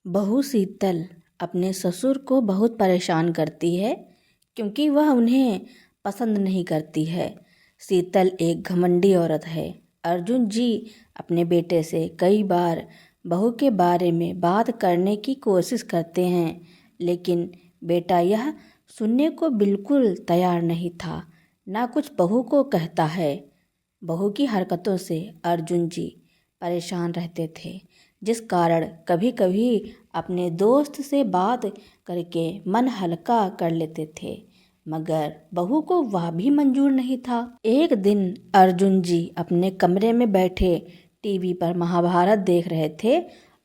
बहू शीतल अपने ससुर को बहुत परेशान करती है क्योंकि वह उन्हें पसंद नहीं करती है। शीतल एक घमंडी औरत है। अर्जुन जी अपने बेटे से कई बार बहू के बारे में बात करने की कोशिश करते हैं, लेकिन बेटा यह सुनने को बिल्कुल तैयार नहीं था। ना कुछ बहू को कहता है। बहू की हरकतों से अर्जुन जी परेशान रहते थे, जिस कारण कभी कभी अपने दोस्त से बात करके मन हल्का कर लेते थे, मगर बहू को वह भी मंजूर नहीं था। एक दिन अर्जुन जी अपने कमरे में बैठे टीवी पर महाभारत देख रहे थे।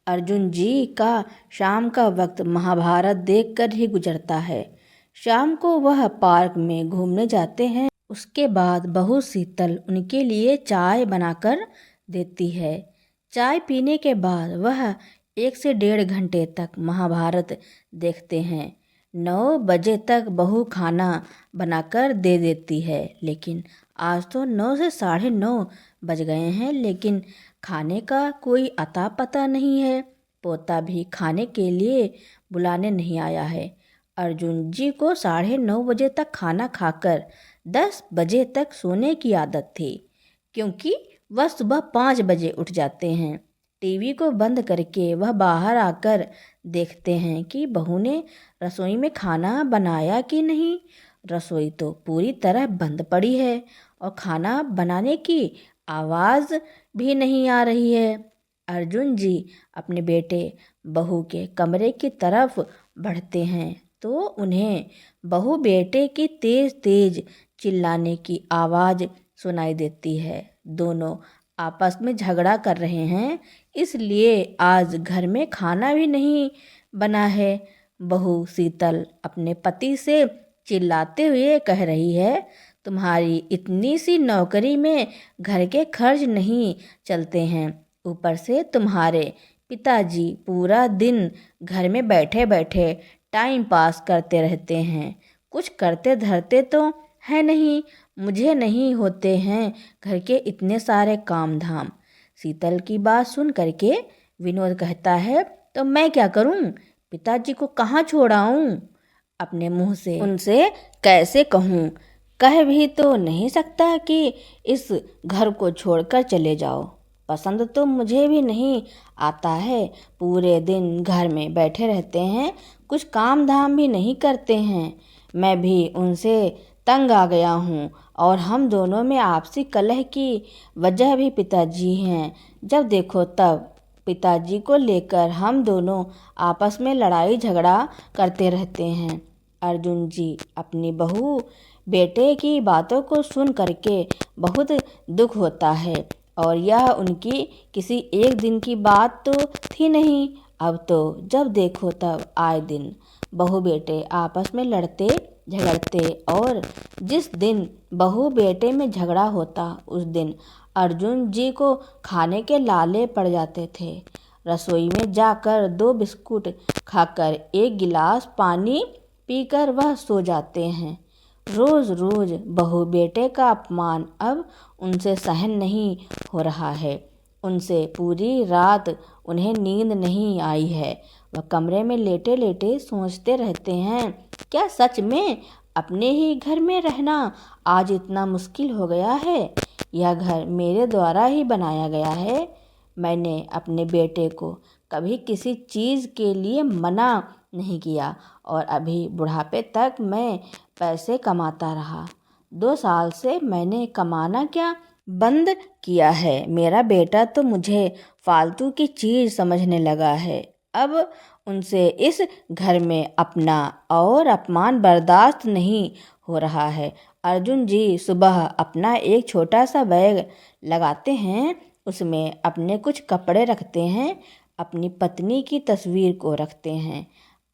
अर्जुन जी का शाम का वक्त महाभारत देखकर ही गुजरता है। शाम को वह पार्क में घूमने जाते हैं। उसके बाद बहू शीतल उनके लिए चाय बनाकर देती है। चाय पीने के बाद वह 1 से 1.5 घंटे तक महाभारत देखते हैं। 9 बजे तक बहू खाना बनाकर दे देती है, लेकिन आज तो 9 से 9:30 बज गए हैं, लेकिन खाने का कोई अता पता नहीं है। पोता भी खाने के लिए बुलाने नहीं आया है। अर्जुन जी को 9:30 बजे तक खाना खाकर 10 बजे तक सोने की आदत थी, क्योंकि वह सुबह 5 बजे उठ जाते हैं। टीवी को बंद करके वह बाहर आकर देखते हैं कि बहू ने रसोई में खाना बनाया कि नहीं। रसोई तो पूरी तरह बंद पड़ी है और खाना बनाने की आवाज़ भी नहीं आ रही है। अर्जुन जी अपने बेटे बहू के कमरे की तरफ बढ़ते हैं तो उन्हें बहू बेटे की तेज तेज चिल्लाने की आवाज़ सुनाई देती है। दोनों आपस में झगड़ा कर रहे हैं, इसलिए आज घर में खाना भी नहीं बना है। बहू शीतल अपने पति से चिल्लाते हुए कह रही है, तुम्हारी इतनी सी नौकरी में घर के खर्च नहीं चलते हैं, ऊपर से तुम्हारे पिताजी पूरा दिन घर में बैठे बैठे टाइम पास करते रहते हैं, कुछ करते धरते तो है नहीं। मुझे नहीं होते हैं घर के इतने सारे काम धाम। शीतल की बात सुन करके विनोद कहता है, तो मैं क्या करूं? पिताजी को कहाँ छोड़ आऊं? अपने मुंह से उनसे कैसे कहूं? कह भी तो नहीं सकता कि इस घर को छोड़कर चले जाओ। पसंद तो मुझे भी नहीं आता है। पूरे दिन घर में बैठे रहते हैं, कुछ काम धाम भी नहीं करते हैं। मैं भी उनसे तंग आ गया हूँ और हम दोनों में आपसी कलह की वजह भी पिताजी हैं। जब देखो तब पिताजी को लेकर हम दोनों आपस में लड़ाई झगड़ा करते रहते हैं। अर्जुन जी अपनी बहू बेटे की बातों को सुन करके बहुत दुख होता है, और यह उनकी किसी एक दिन की बात तो थी नहीं। अब तो जब देखो तब आए दिन बहू बेटे आपस में लड़ते झगड़ते, और जिस दिन बहू बेटे में झगड़ा होता उस दिन अर्जुन जी को खाने के लाले पड़ जाते थे। रसोई में जाकर 2 बिस्कुट खाकर 1 गिलास पानी पीकर वह सो जाते हैं। रोज रोज बहू बेटे का अपमान अब उनसे सहन नहीं हो रहा है। उनसे पूरी रात उन्हें नींद नहीं आई है। वह कमरे में लेटे लेटे सोचते रहते हैं, क्या सच में अपने ही घर में रहना आज इतना मुश्किल हो गया है? यह घर मेरे द्वारा ही बनाया गया है। मैंने अपने बेटे को कभी किसी चीज़ के लिए मना नहीं किया, और अभी बुढ़ापे तक मैं पैसे कमाता रहा। 2 साल से मैंने कमाना क्या बंद किया है। मेरा बेटा तो मुझे फालतू की चीज़ समझने लगा है। अब उनसे इस घर में अपना और अपमान बर्दाश्त नहीं हो रहा है। अर्जुन जी सुबह अपना एक छोटा सा बैग लगाते हैं, उसमें अपने कुछ कपड़े रखते हैं, अपनी पत्नी की तस्वीर को रखते हैं,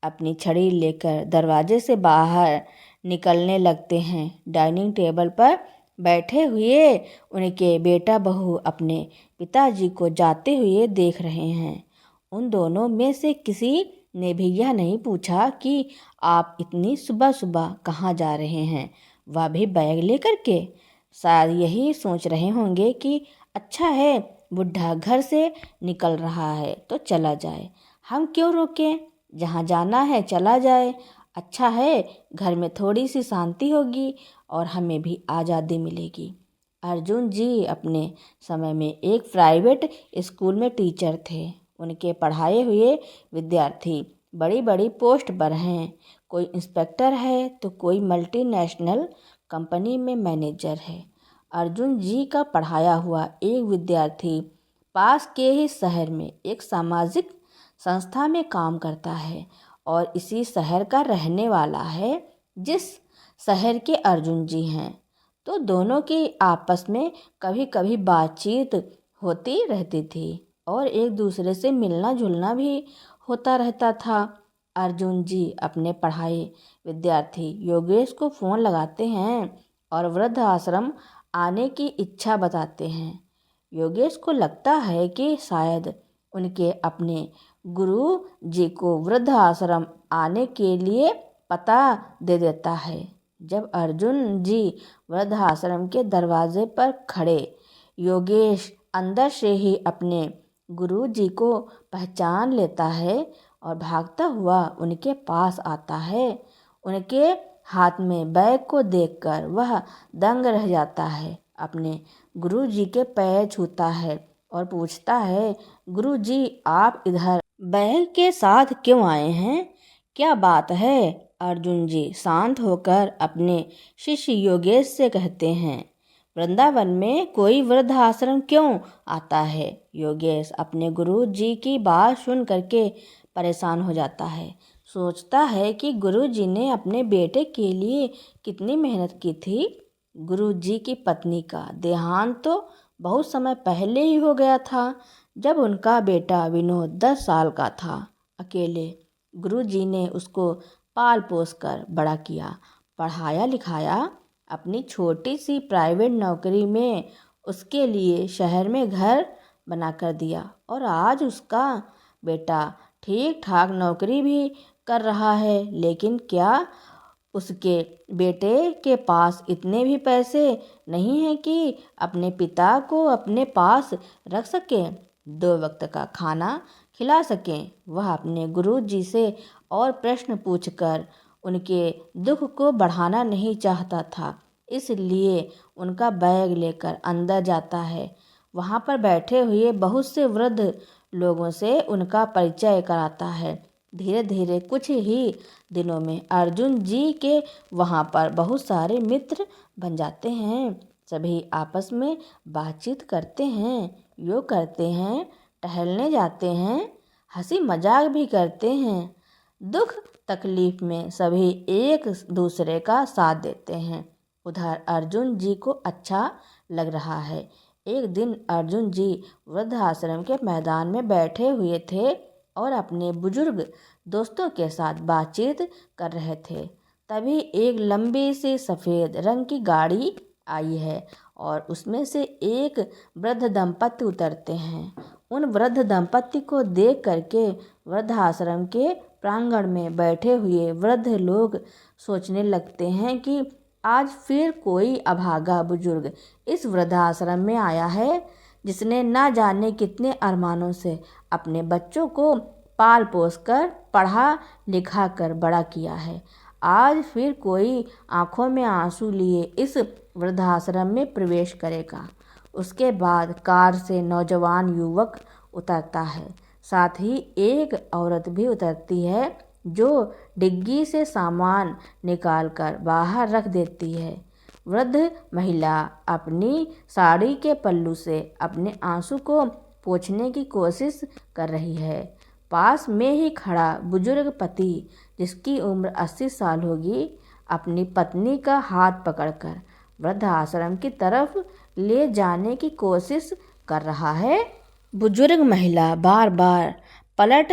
अपनी छड़ी लेकर दरवाजे से बाहर निकलने लगते हैं। डाइनिंग टेबल पर बैठे हुए उनके बेटा बहू अपने पिताजी को जाते हुए देख रहे हैं। उन दोनों में से किसी ने भी यह नहीं पूछा कि आप इतनी सुबह सुबह कहाँ जा रहे हैं, वह भी बैग लेकर के। शायद यही सोच रहे होंगे कि अच्छा है बुढ़ा घर से निकल रहा है तो चला जाए, हम क्यों रोकें, जहाँ जाना है चला जाए। अच्छा है, घर में थोड़ी सी शांति होगी और हमें भी आज़ादी मिलेगी। अर्जुन जी अपने समय में एक प्राइवेट स्कूल में टीचर थे। उनके पढ़ाए हुए विद्यार्थी बड़ी बड़ी पोस्ट पर हैं। कोई इंस्पेक्टर है तो कोई मल्टीनेशनल कंपनी में मैनेजर है। अर्जुन जी का पढ़ाया हुआ एक विद्यार्थी पास के ही शहर में एक सामाजिक संस्था में काम करता है और इसी शहर का रहने वाला है जिस शहर के अर्जुन जी हैं। तो दोनों की आपस में कभी कभी बातचीत होती रहती थी और एक दूसरे से मिलना जुलना भी होता रहता था। अर्जुन जी अपने पढ़ाए विद्यार्थी योगेश को फ़ोन लगाते हैं और वृद्ध आश्रम आने की इच्छा बताते हैं। योगेश को लगता है कि शायद उनके अपने गुरु जी को वृद्ध आश्रम आने के लिए पता दे देता है। जब अर्जुन जी वृद्ध आश्रम के दरवाजे पर खड़े, योगेश अंदर से ही अपने गुरु जी को पहचान लेता है और भागता हुआ उनके पास आता है। उनके हाथ में बैग को देखकर वह दंग रह जाता है। अपने गुरु जी के पैर छूता है और पूछता है, गुरु जी आप इधर बैग के साथ क्यों आए हैं, क्या बात है? अर्जुन जी शांत होकर अपने शिष्य योगेश से कहते हैं, वृंदावन में कोई वृद्ध आश्रम क्यों आता है? योगेश अपने गुरु जी की बात सुन करके परेशान हो जाता है। सोचता है कि गुरु जी ने अपने बेटे के लिए कितनी मेहनत की थी। गुरु जी की पत्नी का देहांत तो बहुत समय पहले ही हो गया था, जब उनका बेटा विनोद 10 साल का था। अकेले गुरु जी ने उसको पाल पोस कर बड़ा किया, पढ़ाया लिखाया, अपनी छोटी सी प्राइवेट नौकरी में उसके लिए शहर में घर बना कर दिया और आज उसका बेटा ठीक ठाक नौकरी भी कर रहा है। लेकिन क्या उसके बेटे के पास इतने भी पैसे नहीं हैं कि अपने पिता को अपने पास रख सकें, 2 वक्त का खाना खिला सकें? वह अपने गुरु जी से और प्रश्न पूछकर उनके दुख को बढ़ाना नहीं चाहता था, इसलिए उनका बैग लेकर अंदर जाता है। वहाँ पर बैठे हुए बहुत से वृद्ध लोगों से उनका परिचय कराता है। धीरे धीरे कुछ ही दिनों में अर्जुन जी के वहाँ पर बहुत सारे मित्र बन जाते हैं। सभी आपस में बातचीत करते हैं, योग करते हैं, टहलने जाते हैं, हंसी मजाक भी करते हैं। दुख तकलीफ में सभी एक दूसरे का साथ देते हैं। उधर अर्जुन जी को अच्छा लग रहा है। एक दिन अर्जुन जी वृद्धाश्रम के मैदान में बैठे हुए थे और अपने बुजुर्ग दोस्तों के साथ बातचीत कर रहे थे। तभी एक लंबी सी सफ़ेद रंग की गाड़ी आई है और उसमें से एक वृद्ध दंपत्ति उतरते हैं। उन वृद्ध दंपत्ति को देख करके वृद्धाश्रम के प्रांगण में बैठे हुए वृद्ध लोग सोचने लगते हैं कि आज फिर कोई अभागा बुजुर्ग इस वृद्धाश्रम में आया है, जिसने ना जाने कितने अरमानों से अपने बच्चों को पाल पोस कर पढ़ा लिखा कर बड़ा किया है। आज फिर कोई आंखों में आंसू लिए इस वृद्धाश्रम में प्रवेश करेगा। उसके बाद कार से नौजवान युवक उतरता है, साथ ही एक औरत भी उतरती है जो डिग्गी से सामान निकालकर बाहर रख देती है। वृद्ध महिला अपनी साड़ी के पल्लू से अपने आंसू को पोंछने की कोशिश कर रही है। पास में ही खड़ा बुजुर्ग पति, जिसकी उम्र 80 साल होगी, अपनी पत्नी का हाथ पकड़कर वृद्धाश्रम की तरफ ले जाने की कोशिश कर रहा है। बुजुर्ग महिला बार बार पलट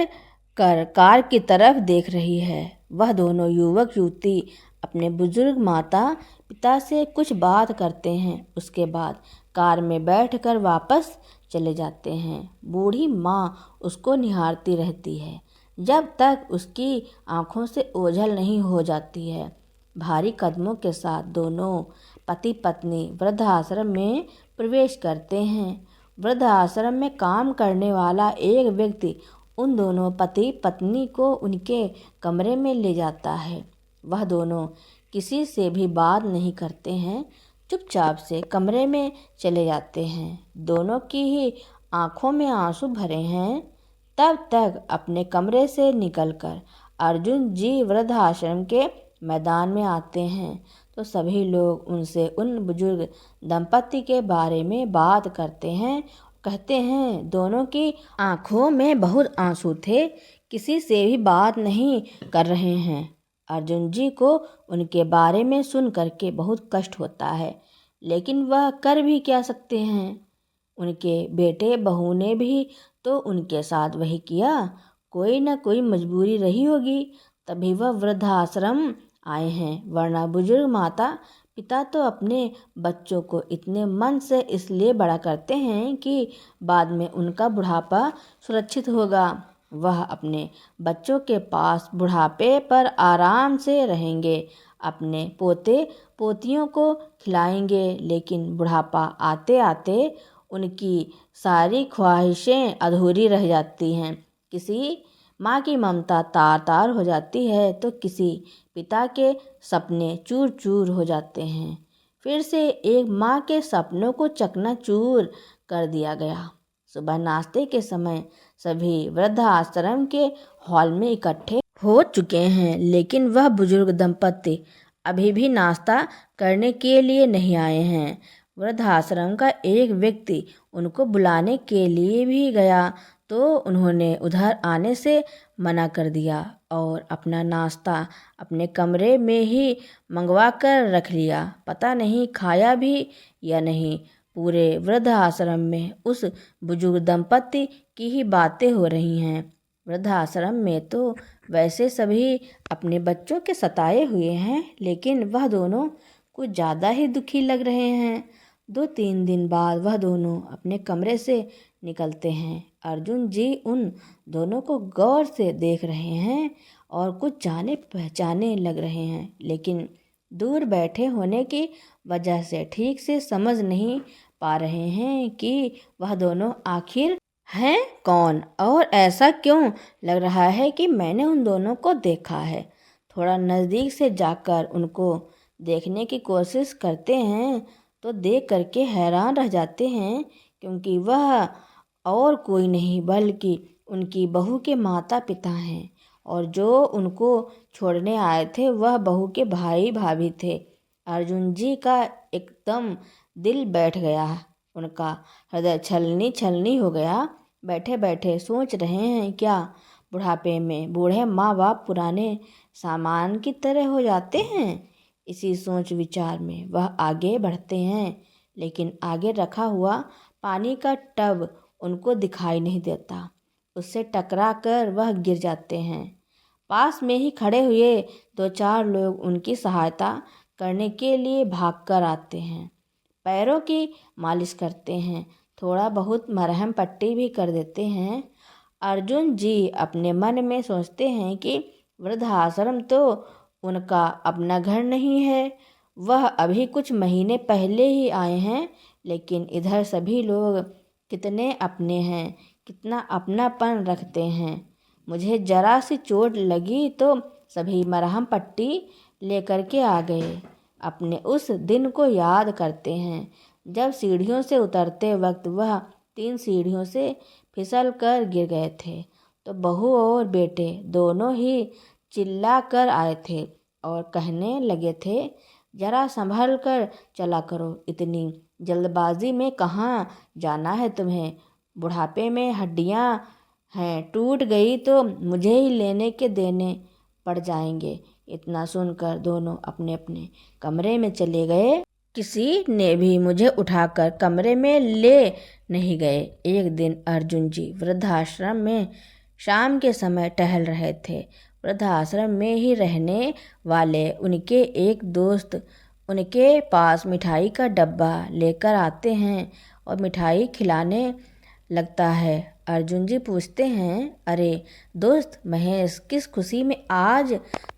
कर कार की तरफ देख रही है। वह दोनों युवक युवती अपने बुजुर्ग माता पिता से कुछ बात करते हैं। उसके बाद कार में बैठकर वापस चले जाते हैं। बूढ़ी माँ उसको निहारती रहती है जब तक उसकी आंखों से ओझल नहीं हो जाती है। भारी कदमों के साथ दोनों पति पत्नी वृद्धाश्रम में प्रवेश करते हैं। वृद्धाश्रम में काम करने वाला एक व्यक्ति उन दोनों पति पत्नी को उनके कमरे में ले जाता है। वह दोनों किसी से भी बात नहीं करते हैं, चुपचाप से कमरे में चले जाते हैं। दोनों की ही आंखों में आंसू भरे हैं। तब तक अपने कमरे से निकलकर अर्जुन जी वृद्धाश्रम के मैदान में आते हैं तो सभी लोग उनसे उन बुजुर्ग दंपति के बारे में बात करते हैं। कहते हैं दोनों की आंखों में बहुत आंसू थे, किसी से भी बात नहीं कर रहे हैं। अर्जुन जी को उनके बारे में सुन करके बहुत कष्ट होता है, लेकिन वह कर भी क्या सकते हैं। उनके बेटे बहू ने भी तो उनके साथ वही किया। कोई न कोई मजबूरी रही होगी, तभी वह वृद्धाश्रम आए हैं, वरना बुजुर्ग माता पिता तो अपने बच्चों को इतने मन से इसलिए बड़ा करते हैं कि बाद में उनका बुढ़ापा सुरक्षित होगा। वह अपने बच्चों के पास बुढ़ापे पर आराम से रहेंगे, अपने पोते पोतियों को खिलाएंगे। लेकिन बुढ़ापा आते आते उनकी सारी ख्वाहिशें अधूरी रह जाती हैं। किसी माँ की ममता तार तार हो जाती है तो किसी पिता के सपने चूर चूर हो जाते हैं। फिर से एक माँ के सपनों को चकनाचूर कर दिया गया। सुबह नाश्ते के समय सभी वृद्धाश्रम के हॉल में इकट्ठे हो चुके हैं, लेकिन वह बुजुर्ग दंपति अभी भी नाश्ता करने के लिए नहीं आए हैं। वृद्धाश्रम का एक व्यक्ति उनको बुलाने के लिए भी गया तो उन्होंने उधर आने से मना कर दिया और अपना नाश्ता अपने कमरे में ही मंगवा कर रख लिया। पता नहीं खाया भी या नहीं। पूरे वृद्धाश्रम में उस बुजुर्ग दंपति की ही बातें हो रही हैं। वृद्धाश्रम में तो वैसे सभी अपने बच्चों के सताए हुए हैं, लेकिन वह दोनों कुछ ज़्यादा ही दुखी लग रहे हैं। 2-3 दिन बाद वह दोनों अपने कमरे से निकलते हैं। अर्जुन जी उन दोनों को गौर से देख रहे हैं और कुछ जाने पहचाने लग रहे हैं, लेकिन दूर बैठे होने की वजह से ठीक से समझ नहीं पा रहे हैं कि वह दोनों आखिर हैं कौन और ऐसा क्यों लग रहा है कि मैंने उन दोनों को देखा है। थोड़ा नज़दीक से जाकर उनको देखने की कोशिश करते हैं तो देख करके हैरान रह जाते हैं, क्योंकि वह और कोई नहीं बल्कि उनकी बहू के माता पिता हैं और जो उनको छोड़ने आए थे वह बहू के भाई भाभी थे। अर्जुन जी का एकदम दिल बैठ गया, उनका हृदय छलनी छलनी हो गया। बैठे बैठे सोच रहे हैं क्या बुढ़ापे में बूढ़े माँ बाप पुराने सामान की तरह हो जाते हैं। इसी सोच विचार में वह आगे बढ़ते हैं, लेकिन आगे रखा हुआ पानी का टब उनको दिखाई नहीं देता। उससे टकरा कर वह गिर जाते हैं। पास में ही खड़े हुए 2-4 लोग उनकी सहायता करने के लिए भागकर आते हैं, पैरों की मालिश करते हैं, थोड़ा बहुत मरहम पट्टी भी कर देते हैं। अर्जुन जी अपने मन में सोचते हैं कि वृद्धाश्रम तो उनका अपना घर नहीं है, वह अभी कुछ महीने पहले ही आए हैं, लेकिन इधर सभी लोग कितने अपने हैं, कितना अपनापन रखते हैं। मुझे जरा सी चोट लगी तो सभी मरहम पट्टी लेकर के आ गए। अपने उस दिन को याद करते हैं जब सीढ़ियों से उतरते वक्त वह 3 सीढ़ियों से फिसल कर गिर गए थे, तो बहू और बेटे दोनों ही चिल्ला कर आए थे और कहने लगे थे, जरा संभल कर चला करो, इतनी जल्दबाजी में कहाँ जाना है तुम्हें। बुढ़ापे में हड्डियाँ हैं, टूट गई तो मुझे ही लेने के देने पड़ जाएंगे। इतना सुनकर दोनों अपने अपने कमरे में चले गए। किसी ने भी मुझे उठाकर कमरे में ले नहीं गए। एक दिन अर्जुन जी वृद्धाश्रम में शाम के समय टहल रहे थे। वृद्धाश्रम में ही रहने वाले उनके एक दोस्त उनके पास मिठाई का डब्बा लेकर आते हैं और मिठाई खिलाने लगता है। अर्जुन जी पूछते हैं, अरे दोस्त महेश, किस खुशी में आज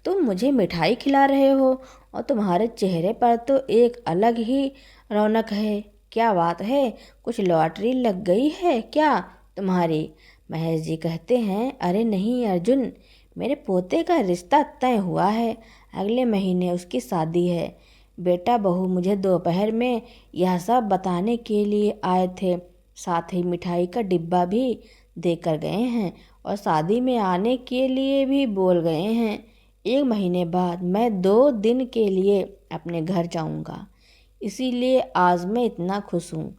तुम मुझे मिठाई खिला रहे हो और तुम्हारे चेहरे पर तो एक अलग ही रौनक है। क्या बात है, कुछ लॉटरी लग गई है क्या तुम्हारी? महेश जी कहते हैं, अरे नहीं अर्जुन, मेरे पोते का रिश्ता तय हुआ है, अगले महीने उसकी शादी है। बेटा बहू मुझे दोपहर में यह सब बताने के लिए आए थे, साथ ही मिठाई का डिब्बा भी देकर गए हैं और शादी में आने के लिए भी बोल गए हैं। 1 महीने बाद मैं 2 दिन के लिए अपने घर जाऊंगा, इसीलिए आज मैं इतना खुश हूँ।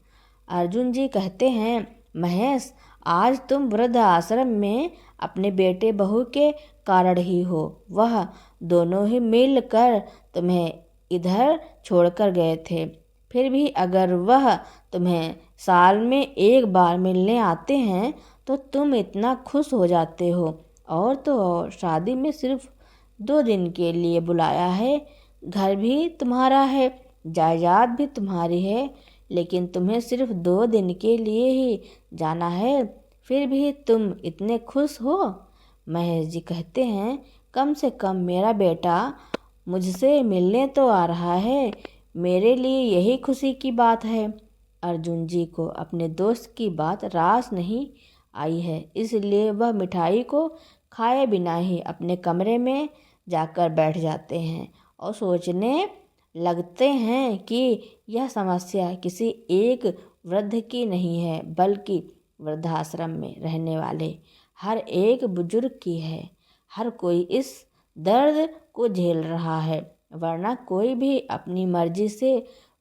अर्जुन जी कहते हैं, महेश, आज तुम वृद्ध आश्रम में अपने बेटे बहू के कारण ही हो। वह दोनों ही मिल कर तुम्हें इधर छोड़कर गए थे, फिर भी अगर वह तुम्हें साल में एक बार मिलने आते हैं तो तुम इतना खुश हो जाते हो। और तो और शादी में सिर्फ 2 दिन के लिए बुलाया है, घर भी तुम्हारा है, जायदाद भी तुम्हारी है, लेकिन तुम्हें सिर्फ 2 दिन के लिए ही जाना है, फिर भी तुम इतने खुश हो। महेश जी कहते हैं, कम से कम मेरा बेटा मुझसे मिलने तो आ रहा है, मेरे लिए यही खुशी की बात है। अर्जुन जी को अपने दोस्त की बात रास नहीं आई है, इसलिए वह मिठाई को खाए बिना ही अपने कमरे में जाकर बैठ जाते हैं और सोचने लगते हैं कि यह समस्या किसी एक वृद्ध की नहीं है, बल्कि वृद्धाश्रम में रहने वाले हर एक बुजुर्ग की है। हर कोई इस दर्द को झेल रहा है, वरना कोई भी अपनी मर्जी से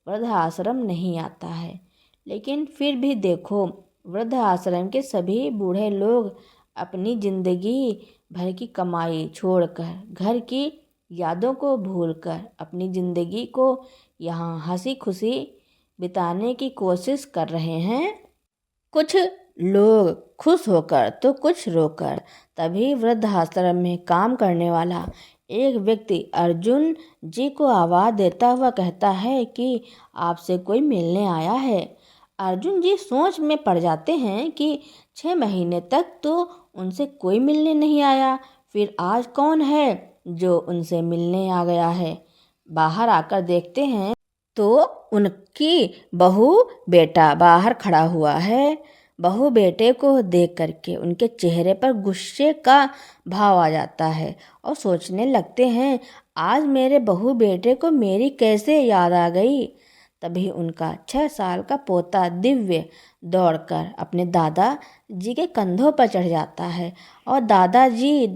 वृद्धाश्रम नहीं आता है। लेकिन फिर भी देखो, वृद्धाश्रम के सभी बूढ़े लोग अपनी जिंदगी भर की कमाई छोड़कर, घर की यादों को भूलकर अपनी ज़िंदगी को यहाँ हंसी खुशी बिताने की कोशिश कर रहे हैं। कुछ लोग खुश होकर तो कुछ रोकर। तभी वृद्धाश्रम में काम करने वाला एक व्यक्ति अर्जुन जी को आवाज़ देता हुआ कहता है कि आपसे कोई मिलने आया है। अर्जुन जी सोच में पड़ जाते हैं कि 6 महीने तक तो उनसे कोई मिलने नहीं आया, फिर आज कौन है जो उनसे मिलने आ गया है। बाहर आकर देखते हैं तो उनकी बहू बेटा बाहर खड़ा हुआ है। बहू बेटे को देख करके उनके चेहरे पर गुस्से का भाव आ जाता है और सोचने लगते हैं, आज मेरे बहू बेटे को मेरी कैसे याद आ गई। तभी उनका 6 साल का पोता दिव्य दौड़कर अपने दादा जी के कंधों पर चढ़ जाता है और दादाजी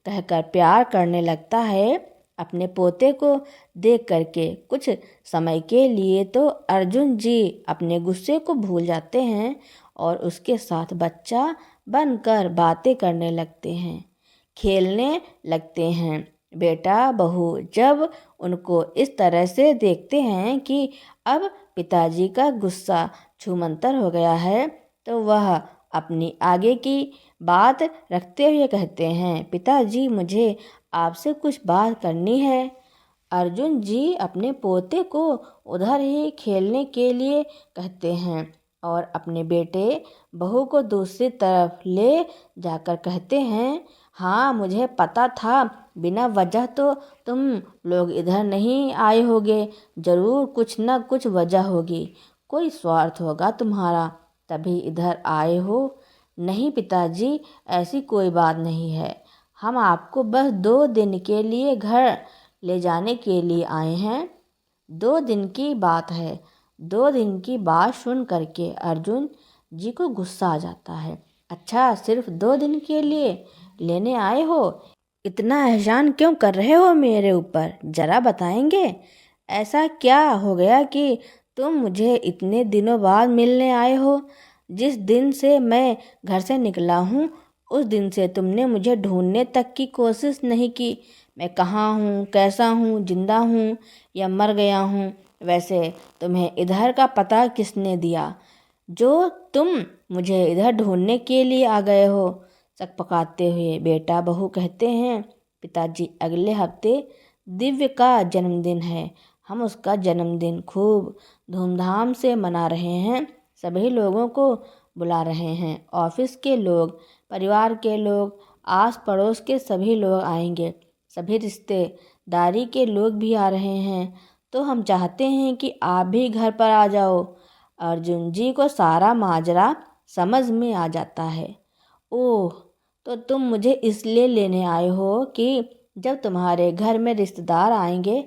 कहकर प्यार करने लगता है। अपने पोते को देख करके कुछ समय के लिए तो अर्जुन जी अपने गुस्से को भूल जाते हैं और उसके साथ बच्चा बनकर बातें करने लगते हैं, खेलने लगते हैं। बेटा बहू जब उनको इस तरह से देखते हैं कि अब पिताजी का गुस्सा छूमंतर हो गया है, तो वह अपनी आगे की बात रखते हुए कहते हैं, पिताजी मुझे आपसे कुछ बात करनी है। अर्जुन जी अपने पोते को उधर ही खेलने के लिए कहते हैं और अपने बेटे बहू को दूसरी तरफ ले जाकर कहते हैं, हाँ मुझे पता था, बिना वजह तो तुम लोग इधर नहीं आए होगे, ज़रूर कुछ न कुछ वजह होगी, कोई स्वार्थ होगा तुम्हारा, तभी इधर आए हो। नहीं पिताजी, ऐसी कोई बात नहीं है, हम आपको बस 2 दिन के लिए घर ले जाने के लिए आए हैं। 2 दिन की बात है। 2 दिन की बात सुन करके अर्जुन जी को गुस्सा आ जाता है। अच्छा, सिर्फ 2 दिन के लिए लेने आए हो? इतना एहसान क्यों कर रहे हो मेरे ऊपर, जरा बताएंगे? ऐसा क्या हो गया कि तुम मुझे इतने दिनों बाद मिलने आए हो? जिस दिन से मैं घर से निकला हूँ उस दिन से तुमने मुझे ढूंढने तक की कोशिश नहीं की। मैं कहाँ हूँ, कैसा हूँ, जिंदा हूँ या मर गया हूँ? वैसे तुम्हें इधर का पता किसने दिया जो तुम मुझे इधर ढूंढने के लिए आ गए हो? सकपकाते हुए बेटा बहू कहते हैं, पिताजी अगले हफ्ते दिव्य का जन्मदिन है, हम उसका जन्मदिन खूब धूमधाम से मना रहे हैं, सभी लोगों को बुला रहे हैं, ऑफिस के लोग, परिवार के लोग, आस पड़ोस के सभी लोग आएंगे, सभी रिश्तेदारी के लोग भी आ रहे हैं, तो हम चाहते हैं कि आप भी घर पर आ जाओ। अर्जुन जी को सारा माजरा समझ में आ जाता है। ओह, तो तुम मुझे इसलिए लेने आए हो कि जब तुम्हारे घर में रिश्तेदार आएंगे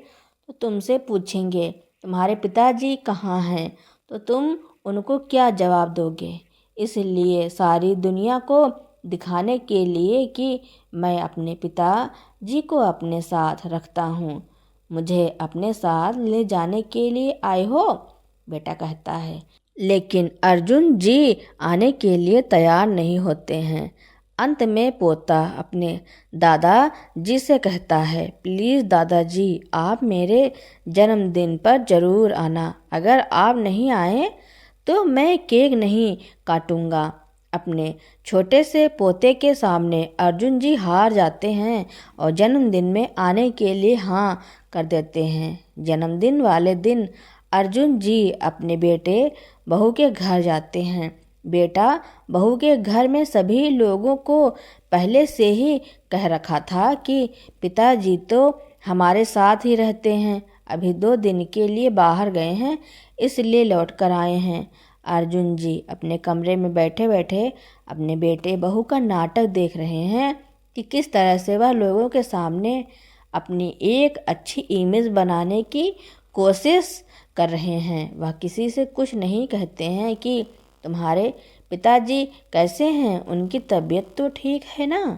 तो तुमसे पूछेंगे तुम्हारे पिताजी कहाँ हैं, तो तुम उनको क्या जवाब दोगे। इसलिए सारी दुनिया को दिखाने के लिए कि मैं अपने पिताजी को अपने साथ रखता हूँ, मुझे अपने साथ ले जाने के लिए आए हो, बेटा कहता है। लेकिन अर्जुन जी आने के लिए तैयार नहीं होते हैं। अंत में पोता अपने दादाजी से कहता है, प्लीज़ दादाजी, आप मेरे जन्मदिन पर ज़रूर आना। अगर आप नहीं आए तो मैं केक नहीं काटूंगा। अपने छोटे से पोते के सामने अर्जुन जी हार जाते हैं और जन्मदिन में आने के लिए हाँ कर देते हैं। जन्मदिन वाले दिन अर्जुन जी अपने बेटे बहू के घर जाते हैं। बेटा बहू के घर में सभी लोगों को पहले से ही कह रखा था कि पिताजी तो हमारे साथ ही रहते हैं, अभी 2 दिन के लिए बाहर गए हैं, इसलिए लौट कर आए हैं। अर्जुन जी अपने कमरे में बैठे बैठे अपने बेटे बहू का नाटक देख रहे हैं कि किस तरह से वह लोगों के सामने अपनी एक अच्छी इमेज बनाने की कोशिश कर रहे हैं। वह किसी से कुछ नहीं कहते हैं कि तुम्हारे पिताजी कैसे हैं, उनकी तबीयत तो ठीक है ना।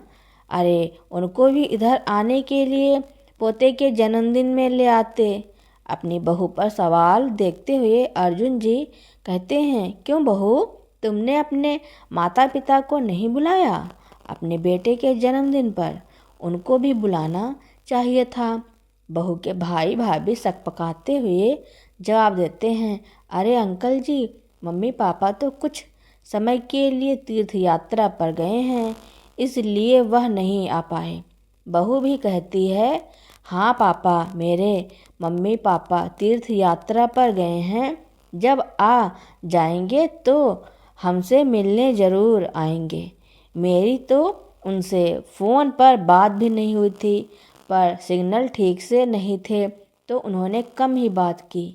अरे उनको भी इधर आने के लिए पोते के जन्मदिन में ले आते। अपनी बहू पर सवाल देखते हुए अर्जुन जी कहते हैं, क्यों बहू, तुमने अपने माता पिता को नहीं बुलाया अपने बेटे के जन्मदिन पर? उनको भी बुलाना चाहिए था। बहू के भाई भाभी सकपकाते हुए जवाब देते हैं, अरे अंकल जी, मम्मी पापा तो कुछ समय के लिए तीर्थ यात्रा पर गए हैं, इसलिए वह नहीं आ पाए। बहू भी कहती है, हाँ पापा, मेरे मम्मी पापा तीर्थ यात्रा पर गए हैं, जब आ जाएंगे तो हमसे मिलने ज़रूर आएंगे। मेरी तो उनसे फ़ोन पर बात भी नहीं हुई थी, पर सिग्नल ठीक से नहीं थे तो उन्होंने कम ही बात की।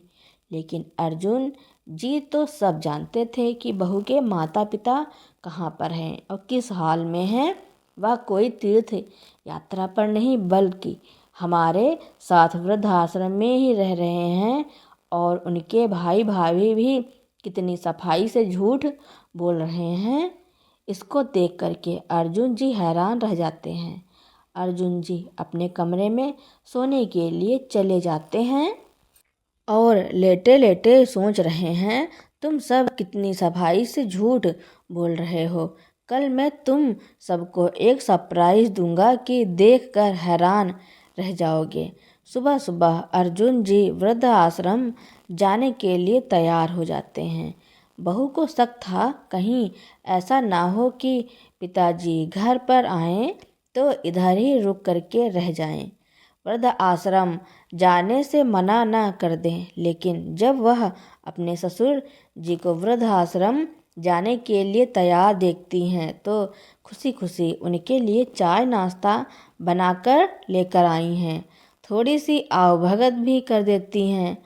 लेकिन अर्जुन जी तो सब जानते थे कि बहू के माता पिता कहाँ पर हैं और किस हाल में हैं। वह कोई तीर्थ यात्रा पर नहीं बल्कि हमारे साथ वृद्धाश्रम में ही रह रहे हैं, और उनके भाई भाभी भी कितनी सफाई से झूठ बोल रहे हैं। इसको देख करके अर्जुन जी हैरान रह जाते हैं। अर्जुन जी अपने कमरे में सोने के लिए चले जाते हैं और लेटे लेटे सोच रहे हैं, तुम सब कितनी सफाई से झूठ बोल रहे हो। कल मैं तुम सबको एक सरप्राइज दूंगा कि देखकर हैरान रह जाओगे। सुबह सुबह अर्जुन जी वृद्ध आश्रम जाने के लिए तैयार हो जाते हैं। बहू को शक था कहीं ऐसा ना हो कि पिताजी घर पर आएं तो इधर ही रुक करके रह जाएं। वृद्ध आश्रम जाने से मना न कर दें, लेकिन जब वह अपने ससुर जी को वृद्ध आश्रम जाने के लिए तैयार देखती हैं तो खुशी खुशी उनके लिए चाय नाश्ता बनाकर लेकर आई हैं। थोड़ी सी आवभगत भी कर देती हैं।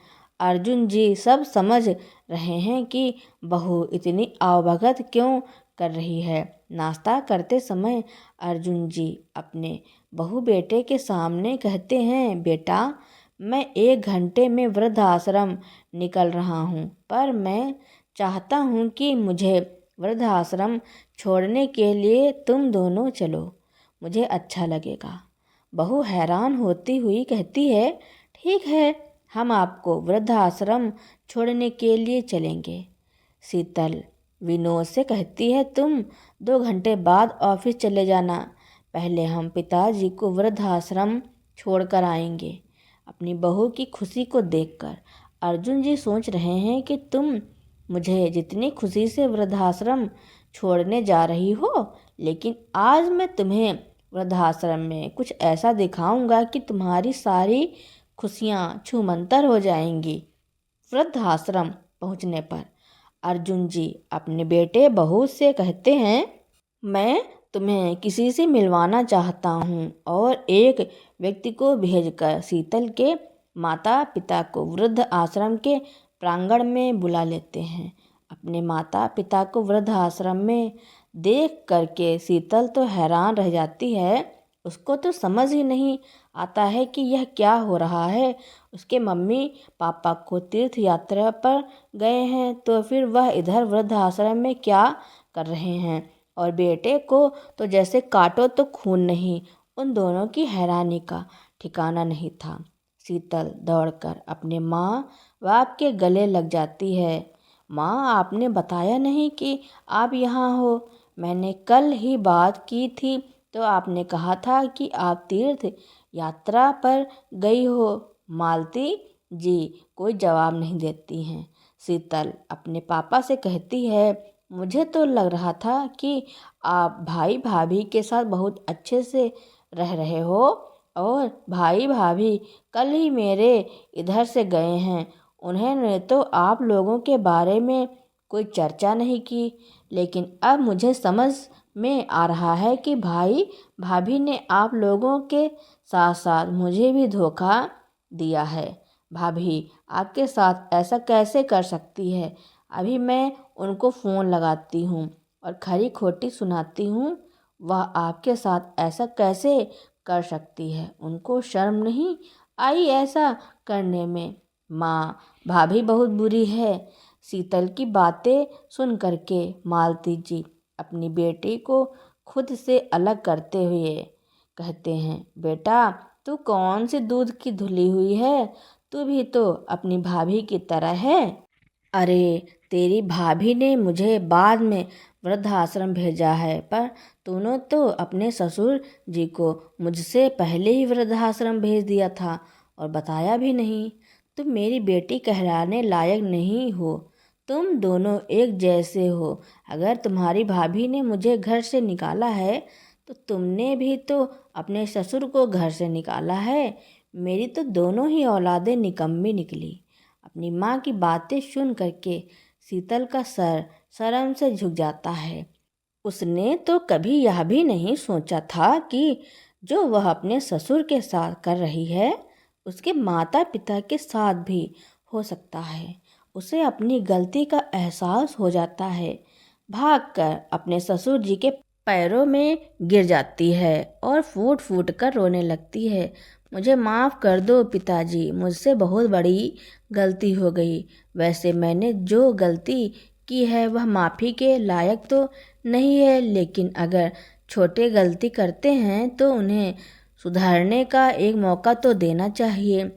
अर्जुन जी सब समझ रहे हैं कि बहू इतनी आवभगत क्यों कर रही है। नाश्ता करते समय अर्जुन जी अपने बहू बेटे के सामने कहते हैं, बेटा, मैं 1 घंटे में वृद्धाश्रम निकल रहा हूँ, पर मैं चाहता हूँ कि मुझे वृद्धाश्रम छोड़ने के लिए तुम दोनों चलो, मुझे अच्छा लगेगा। बहू हैरान होती हुई कहती है, ठीक है, हम आपको वृद्धाश्रम छोड़ने के लिए चलेंगे। शीतल विनोद से कहती है, तुम 2 घंटे बाद ऑफिस चले जाना, पहले हम पिताजी को वृद्धाश्रम छोड़कर आएंगे। अपनी बहू की खुशी को देखकर अर्जुन जी सोच रहे हैं कि तुम मुझे जितनी खुशी से वृद्धाश्रम छोड़ने जा रही हो, लेकिन आज मैं तुम्हें वृद्धाश्रम में कुछ ऐसा दिखाऊंगा कि तुम्हारी सारी खुशियाँ छूमंतर हो जाएंगी। वृद्धाश्रम पहुँचने पर अर्जुन जी अपने बेटे बहू से कहते हैं, मैं तुम्हें किसी से मिलवाना चाहता हूँ, और एक व्यक्ति को भेजकर शीतल के माता पिता को वृद्ध आश्रम के प्रांगण में बुला लेते हैं। अपने माता पिता को वृद्धाश्रम में देख करके शीतल तो हैरान रह जाती है। उसको तो समझ ही नहीं आता है कि यह क्या हो रहा है। उसके मम्मी पापा को तीर्थ यात्रा पर गए हैं तो फिर वह इधर वृद्धाश्रम में क्या कर रहे हैं, और बेटे को तो जैसे काटो तो खून नहीं। उन दोनों की हैरानी का ठिकाना नहीं था। शीतल दौड़कर अपने माँ बाप के गले लग जाती है। माँ, आपने बताया नहीं कि आप यहाँ हो। मैंने कल ही बात की थी तो आपने कहा था कि आप तीर्थ यात्रा पर गई हो। मालती जी कोई जवाब नहीं देती हैं। शीतल अपने पापा से कहती है, मुझे तो लग रहा था कि आप भाई भाभी के साथ बहुत अच्छे से रह रहे हो, और भाई भाभी कल ही मेरे इधर से गए हैं। उन्होंने तो आप लोगों के बारे में कोई चर्चा नहीं की, लेकिन अब मुझे समझ में आ रहा है कि भाई भाभी ने आप लोगों के साथ साथ मुझे भी धोखा दिया है। भाभी आपके साथ ऐसा कैसे कर सकती है? अभी मैं उनको फ़ोन लगाती हूँ और खरी खोटी सुनाती हूँ। वह आपके साथ ऐसा कैसे कर सकती है? उनको शर्म नहीं आई ऐसा करने में? माँ, भाभी बहुत बुरी है। शीतल की बातें सुन करके मालती जी अपनी बेटी को खुद से अलग करते हुए कहते हैं, बेटा तू कौन सी दूध की धुली हुई है? तू भी तो अपनी भाभी की तरह है। अरे, तेरी भाभी ने मुझे बाद में वृद्धाश्रम भेजा है, पर तूने तो अपने ससुर जी को मुझसे पहले ही वृद्धाश्रम भेज दिया था और बताया भी नहीं। तुम मेरी बेटी कहलाने लायक नहीं हो। तुम दोनों एक जैसे हो। अगर तुम्हारी भाभी ने मुझे घर से निकाला है तो तुमने भी तो अपने ससुर को घर से निकाला है। मेरी तो दोनों ही औलादें निकम्मी निकली। अपनी माँ की बातें सुन करके शीतल का सर शर्म से झुक जाता है। उसने तो कभी यह भी नहीं सोचा था कि जो वह अपने ससुर के साथ कर रही है उसके माता पिता के साथ भी हो सकता है। उसे अपनी गलती का एहसास हो जाता है। भागकर अपने ससुर जी के पैरों में गिर जाती है और फूट फूट कर रोने लगती है। मुझे माफ़ कर दो पिताजी, मुझसे बहुत बड़ी गलती हो गई। वैसे मैंने जो गलती की है वह माफ़ी के लायक तो नहीं है, लेकिन अगर छोटे गलती करते हैं तो उन्हें सुधारने का एक मौका तो देना चाहिए।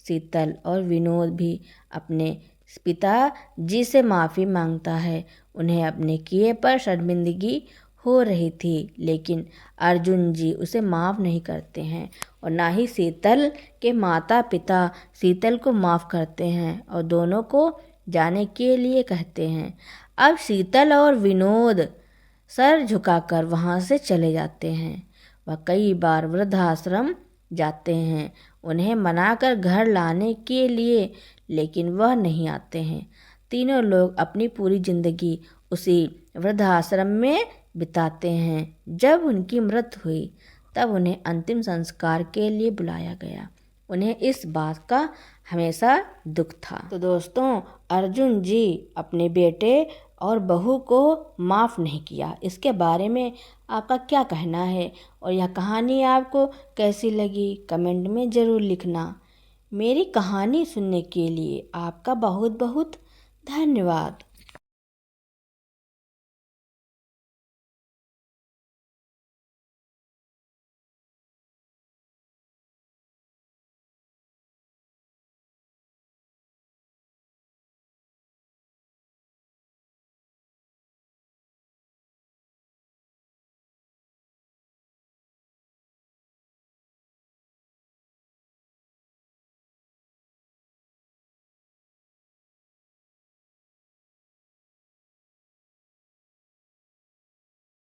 शीतल और विनोद भी अपने पिता जी से माफ़ी मांगता है। उन्हें अपने किए पर शर्मिंदगी हो रही थी, लेकिन अर्जुन जी उसे माफ़ नहीं करते हैं और ना ही शीतल के माता पिता शीतल को माफ़ करते हैं और दोनों को जाने के लिए कहते हैं। अब शीतल और विनोद सर झुकाकर वहाँ से चले जाते हैं। वह कई बार वृद्धाश्रम जाते हैं उन्हें मनाकर घर लाने के लिए, लेकिन वह नहीं आते हैं। तीनों लोग अपनी पूरी जिंदगी उसी वृद्धाश्रम में बिताते हैं। जब उनकी मृत्यु हुई तब उन्हें अंतिम संस्कार के लिए बुलाया गया। उन्हें इस बात का हमेशा दुख था। तो दोस्तों, अर्जुन जी अपने बेटे और बहू को माफ़ नहीं किया। इसके बारे में आपका क्या कहना है और यह कहानी आपको कैसी लगी कमेंट में ज़रूर लिखना। मेरी कहानी सुनने के लिए आपका बहुत बहुत धन्यवाद।